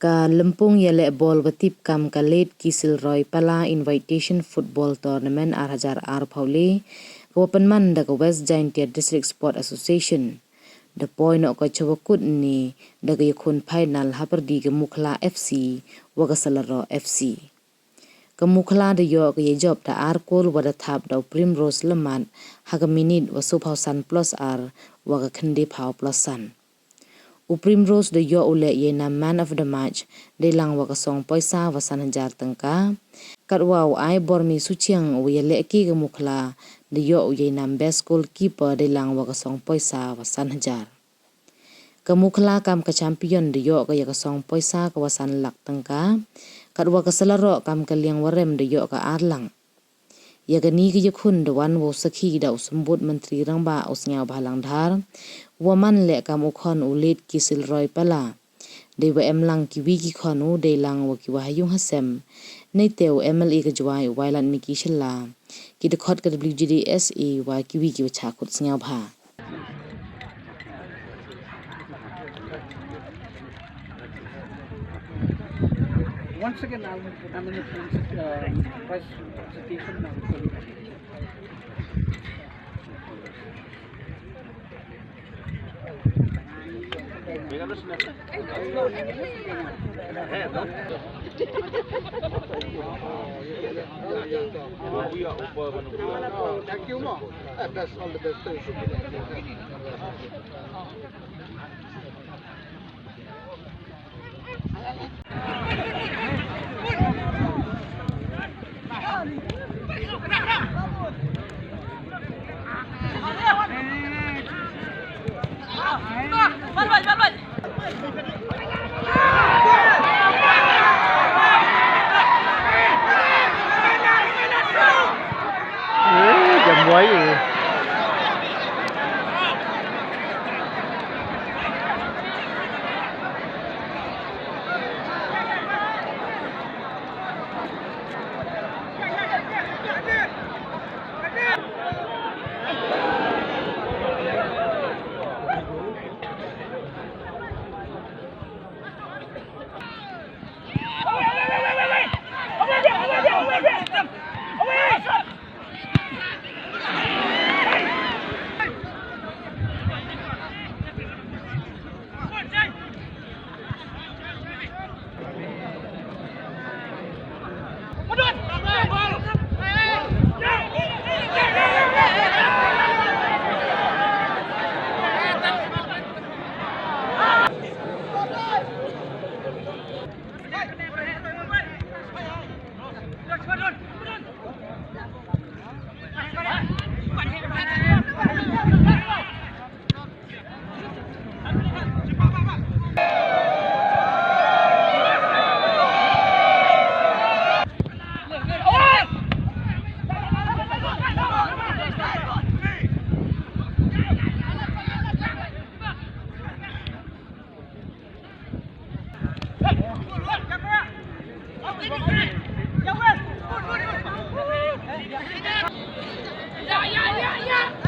Ka lempung yele bol batip kam ka late Kesilroy pala invitation football tournament arhajar ar pauli kawapan man da ka West Giant District Sport Association. The point ok chawakut ni daga yakun final haperdi ke Mukhla FC wa Kesilroy FC. Ke Mukhla da yo ke job da ar kol wada thap da Primrose leman haga minute wa supausan plus ar wa ka khende pau plus san. Primrose da yo ule ye na man of the match de lang wa ka song paisa wa san hajar tengka kat wa ai bormi suchiang wa ye le ki ke Mukhla da yo ye na best goalkeeper de lang wa ka song paisa wa san hajar. Ke Mukhla kam ka champion da yo ka ye ka song paisa ka wa san lak tengka kat wa Kesilroy kam ka liang warem da yo ka arlang. Ya gani ke yakun da wan wo sakhi da usambut menteri rangba usnya balang dhar waman le kam ukhon ulit Kesilroy pala de wa emlang ki wi ki khonu de lang wa ki wa hayung hasem nei teu MLA ke jwai wailan mi ki shilla ki de khot ka WGDSE wa ki wi ki wa chakut snya bha. Once again, I'm in the press station now. Thank you, Ma. That's all the best. Chậm quấy rồi. Yeah.